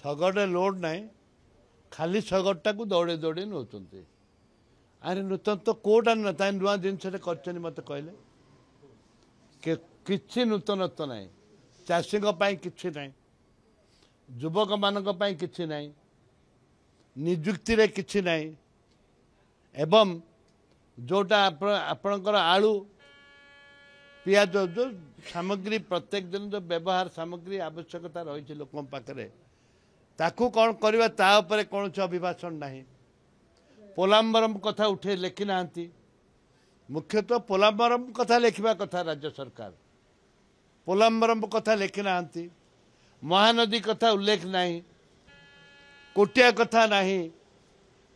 ଶଗଡ଼ରେ ଲୋଡ୍ ନାହିଁ, ଖାଲି ଶଗଡ଼ଟାକୁ ଦୌଡ଼ି ଦୌଡ଼ି ନେଉଛନ୍ତି। ଆରେ ନୂତନ ତ କେଉଁଟା ତା ନୂଆ ଜିନିଷଟେ କରିଛନ୍ତି ମୋତେ କହିଲେ? କିଛି ନୂତନତ୍ୱ ନାହିଁ, ଚାଷୀଙ୍କ ପାଇଁ କିଛି ନାହିଁ, ଯୁବକମାନଙ୍କ ପାଇଁ କିଛି ନାହିଁ, ନିଯୁକ୍ତିରେ କିଛି ନାହିଁ, ଏବଂ ଯେଉଁଟା ଆପଣଙ୍କର ଆଳୁ ପିଆଜ ଯେଉଁ ସାମଗ୍ରୀ ପ୍ରତ୍ୟେକ ଦିନ ଯେଉଁ ବ୍ୟବହାର ସାମଗ୍ରୀ ଆବଶ୍ୟକତା ରହିଛି ଲୋକଙ୍କ ପାଖରେ ତାକୁ କ'ଣ କରିବା ତା ଉପରେ କୌଣସି ଅଭିଭାଷଣ ନାହିଁ। ପୋଲାମ୍ବରମ କଥା ଉଠେଇ ଲେଖି ନାହାନ୍ତି। ମୁଖ୍ୟତଃ ପୋଲାମ୍ବରମ କଥା ଲେଖିବା କଥା ରାଜ୍ୟ ସରକାର, ପୋଲାମ୍ବରମ କଥା ଲେଖି ନାହାନ୍ତି। ମହାନଦୀ କଥା ଉଲ୍ଲେଖ ନାହିଁ, କୋଟିଆ କଥା ନାହିଁ,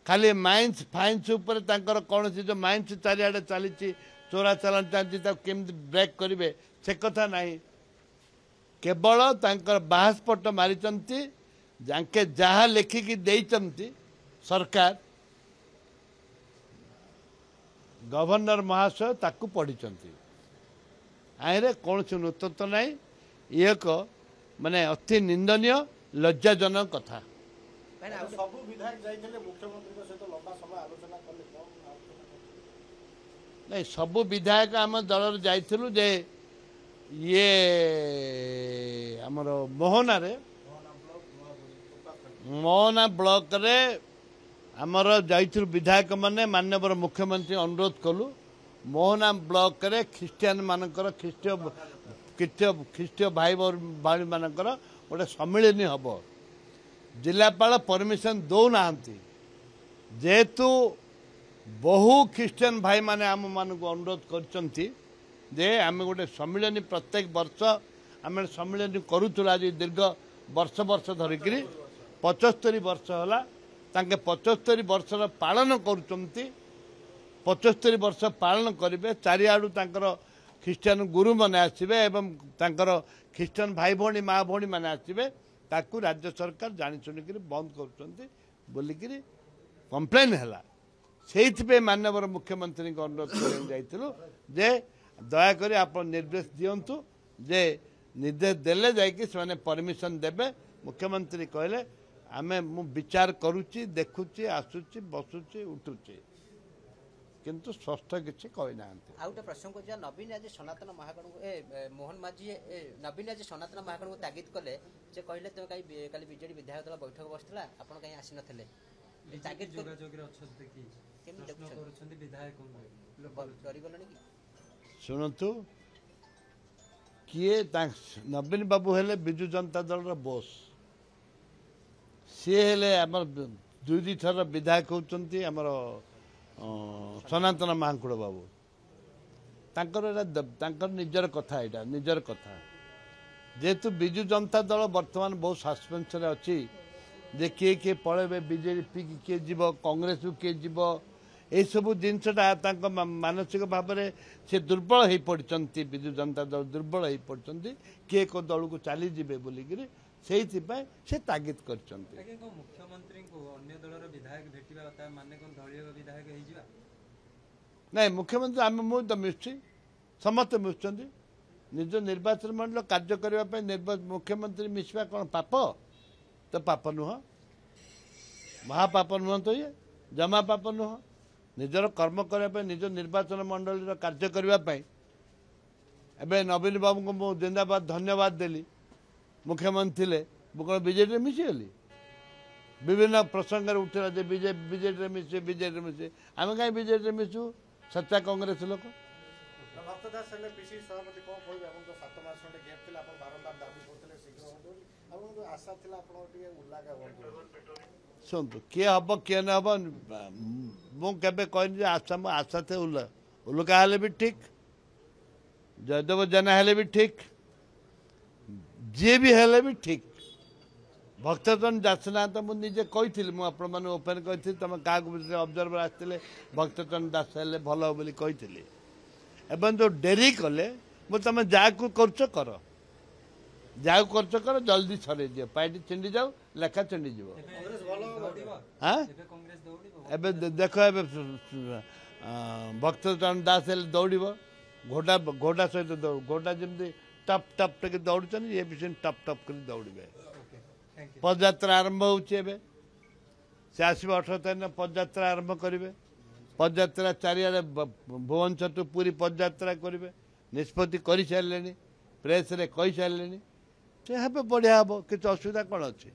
ଖାଲି ମାଇନ୍ସ ଫାଇନ୍ସ ଉପରେ ତାଙ୍କର କୌଣସି ଯେଉଁ ମାଇନ୍ସ ଚାରିଆଡ଼େ ଚାଲିଛି ଚୋରା ଚାଲାଣ ଚାଲିଛି ତାକୁ କେମିତି ବ୍ରେକ୍ କରିବେ ସେ କଥା ନାହିଁ। କେବଳ ତାଙ୍କର ବାହାସ୍ପଟ ମାରିଛନ୍ତି, ଯାଙ୍କେ ଯାହା ଲେଖିକି ଦେଇଛନ୍ତି ସରକାର ଗଭର୍ଣ୍ଣର ମହାଶୟ ତାକୁ ପଢ଼ିଛନ୍ତି। ଆଇରେ କୌଣସି ନୂତନତ୍ୱ ନାହିଁ। ଇଏ ଏକ ମାନେ ଅତି ନିନ୍ଦନୀୟ ଲଜ୍ଜାଜନକ କଥା। ସବୁ ବିଧାୟକ ଯାଇଥିଲେ ମୁଖ୍ୟମନ୍ତ୍ରୀଙ୍କ ସହିତ ଲମ୍ବା ସମୟ ଆଲୋଚନା କଲେ। ନାଇଁ ସବୁ ବିଧାୟକ ଆମ ଦଳର ଯାଇଥିଲୁ ଯେ ଇଏ ଆମର ମୋହନା ବ୍ଲକରେ ଆମର ଯାଇଥିଲୁ ବିଧାୟକ ମାନେ ମାନ୍ୟବର ମୁଖ୍ୟମନ୍ତ୍ରୀ ଅନୁରୋଧ କଲୁ ମୋହନା ବ୍ଲକରେ ଖ୍ରୀଷ୍ଟିଆନ ମାନଙ୍କର ଖ୍ରୀଷ୍ଟୀୟ ଭାଇ ଭଉଣୀ ମାନଙ୍କର ଗୋଟେ ସମ୍ମିଳନୀ ହବ। ଜିଲ୍ଲାପାଳ ପରମିଶନ ଦେଉନାହାନ୍ତି, ଯେହେତୁ ବହୁ ଖ୍ରୀଷ୍ଟିଆନ ଭାଇମାନେ ଆମମାନଙ୍କୁ ଅନୁରୋଧ କରିଛନ୍ତି ଯେ ଆମେ ଗୋଟେ ସମ୍ମିଳନୀ ପ୍ରତ୍ୟେକ ବର୍ଷ ଆମେ ସମ୍ମିଳନୀ କରୁଥିଲୁ। ଆଜି ଦୀର୍ଘ ବର୍ଷ ଧରିକିରି 75 ବର୍ଷ ହେଲା ତାଙ୍କେ 75 ବର୍ଷର ପାଳନ କରୁଛନ୍ତି। 75 ବର୍ଷ ପାଳନ କରିବେ, ଚାରିଆଡ଼ୁ ତାଙ୍କର ଖ୍ରୀଷ୍ଟିଆନ ଗୁରୁମାନେ ଆସିବେ ଏବଂ ତାଙ୍କର ଖ୍ରୀଷ୍ଟିଆନ ଭାଇ ଭଉଣୀ ମା ଭଉଣୀମାନେ ଆସିବେ। ତାକୁ ରାଜ୍ୟ ସରକାର ଜାଣି ଶୁଣିକିରି ବନ୍ଦ କରୁଛନ୍ତି ବୋଲିକିରି କମ୍ପ୍ଲେନ୍ ହେଲା। ସେଇଥିପାଇଁ ମାନ୍ୟବର ମୁଖ୍ୟମନ୍ତ୍ରୀଙ୍କ ଅନୁରୋଧ କରିବାକୁ ଯାଇଥିଲୁ ଯେ ଦୟାକରି ଆପଣ ନିର୍ଦ୍ଦେଶ ଦିଅନ୍ତୁ, ଯେ ନିର୍ଦ୍ଦେଶ ଦେଲେ ଯାଇକି ସେମାନେ ପରମିଶନ ଦେବେ। ମୁଖ୍ୟମନ୍ତ୍ରୀ କହିଲେ ମୁଁ ବିଚାର କରୁଛି, ଦେଖୁଛି, ଆସୁଛି, ବସୁଛି, ଉଠୁଛି, କିନ୍ତୁ ସ୍ପଷ୍ଟ କିଛି କହିନାହାନ୍ତି। ଆଉ ଗୋଟେ ପ୍ରସଙ୍ଗ ଯା ନବୀନ ଆଜି ସନାତନ ମହାଗଣକୁ ମୋହନ ମାଝୀ ନବୀନ ଆଜି ସନାତନ ମହାଗଣକୁ ତାଗିଦ କଲେ, ସେ କହିଲେ ତମେ କାଲି ବିଜେଡି ବିଧାୟକ ଦଳ ବୈଠକ ବସିଥିଲା, ଆପଣ କାହିଁ ଆସିନଥିଲେ? ଶୁଣନ୍ତୁ, କିଏ ନବୀନ ବାବୁ ହେଲେ ବିଜୁ ଜନତା ଦଳର ବୋସ୍, ସିଏ ହେଲେ ଆମର 2 ଥର ବିଧାୟକ ହେଉଛନ୍ତି ଆମର ସନାତନ ମହାକୁଡ଼ ବାବୁ। ତାଙ୍କର ତାଙ୍କର ନିଜର କଥା, ଏଇଟା ନିଜର କଥା। ଯେହେତୁ ବିଜୁ ଜନତା ଦଳ ବର୍ତ୍ତମାନ ବହୁତ ସସ୍ପେନ୍ସରେ ଅଛି ଯେ କିଏ ପଳେଇବେ, ବିଜେପି କିଏ ଯିବ, କଂଗ୍ରେସକୁ କିଏ ଯିବ, ଏଇସବୁ ଜିନିଷଟା ତାଙ୍କ ମାନସିକ ଭାବରେ ସେ ଦୁର୍ବଳ ହୋଇପଡ଼ିଛନ୍ତି। ବିଜୁ ଜନତା ଦଳ ଦୁର୍ବଳ ହୋଇପଡ଼ିଛନ୍ତି, କିଏ କେଉଁ ଦଳକୁ ଚାଲିଯିବେ ବୋଲିକିରି, ସେଇଥିପାଇଁ ସେ ତାଗିଦ କରିଛନ୍ତି। ମୁଖ୍ୟମନ୍ତ୍ରୀଙ୍କୁ ଅନ୍ୟ ଦଳର ବିଧାୟକ ଭେଟିବା କଥା ମାନେ କ'ଣ ଦଳୀୟ ବିଧାୟକ ହେଇଯିବା? ନାଇଁ, ମୁଖ୍ୟମନ୍ତ୍ରୀ ମୁଁ ତ ମିଶୁଛି, ସମସ୍ତେ ମିଶୁଛନ୍ତି। ନିଜ ନିର୍ବାଚନ ମଣ୍ଡଳ କାର୍ଯ୍ୟ କରିବା ପାଇଁ ମୁଖ୍ୟମନ୍ତ୍ରୀ ମିଶିବା କ'ଣ ପାପ? ତ ପାପ ନୁହଁ, ମହାପାପ ନୁହଁ, ତ ଇଏ ଜମା ପାପ ନୁହଁ। ନିଜର କର୍ମ କରିବା ପାଇଁ, ନିଜ ନିର୍ବାଚନ ମଣ୍ଡଳୀର କାର୍ଯ୍ୟ କରିବା ପାଇଁ ଏବେ ନବୀନ ବାବୁଙ୍କୁ ମୁଁ ଜିନ୍ଦାବାଦ ଧନ୍ୟବାଦ ଦେଲି। ମୁଖ୍ୟମନ୍ତ୍ରୀ ଥିଲେ, ମୁଁ କ'ଣ ବିଜେଡ଼ିରେ ମିଶିଗଲି? ବିଭିନ୍ନ ପ୍ରସଙ୍ଗରେ ଉଠିଲା ଯେ ବିଜେଡ଼ିରେ ମିଶେ। ଆମେ କାହିଁ ବିଜେଡ଼ିରେ ମିଶୁ? ସଚ୍ଚା କଂଗ୍ରେସ ଲୋକ। ଶୁଣନ୍ତୁ, କିଏ ହବ କିଏ ନ ହବ, ମୁଁ କେବେ କହିନି ଯେ ଆଶା थे ଉଲୁକା ହେଲେ ବି ଠିକ୍, ଜୟଦେବ ଜେନା ହେଲେ ବି ଠିକ୍, ଯିଏ ବି ହେଲେ ବି ଠିକ୍। ଭକ୍ତଚରଣ ଦାସ ତ ମୁଁ ନିଜେ କହିଥିଲି, ମୁଁ ଆପଣମାନଙ୍କୁ ଓପେନ୍ କହିଥିଲି, ତୁମେ କାହାକୁ ଅବଜର୍ଭର ଆସିଥିଲେ ଭକ୍ତଚରଣ ଦାସ ହେଲେ ଭଲ ହେବ ବୋଲି କହିଥିଲି। ଏବଂ ଯେଉଁ ଡେରି କଲେ, ମୁଁ ତୁମେ ଯାହାକୁ କରୁଛ କର, ଜଲ୍ଦି ସରେଇ ଦିଅ, ପାଇଟି ଛିଣ୍ଡି ଯାଉ, ଲେଖା ଛିଣ୍ଡିଯିବ। ଏବେ ଦେଖ, ଏବେ ଭକ୍ତଚରଣ ଦାସ ହେଲେ ଦୌଡ଼ିବ, ଘୋଡ଼ା ସହିତ ଘୋଡ଼ା ଯେମିତି ଟପ୍ ଟପ୍ ଟିକେ ଦୌଡ଼ୁଛନ୍ତି, ଇଏ ବି ସେମିତି ଟପ୍ ଟପ୍ କରି ଦୌଡ଼ିବେ। पदयात्रा आरंभ होचे से आसवे 18 तारीख पदयात्रा आरंभ करेंगे पदयात्रा चारिड़े भुवनेश्वर टू पूरी पदयात्रा करेंगे निष्पत्ति कर सारे प्रेस रे कही सारे से बढ़िया हम कि असुविधा कौन अच्छी।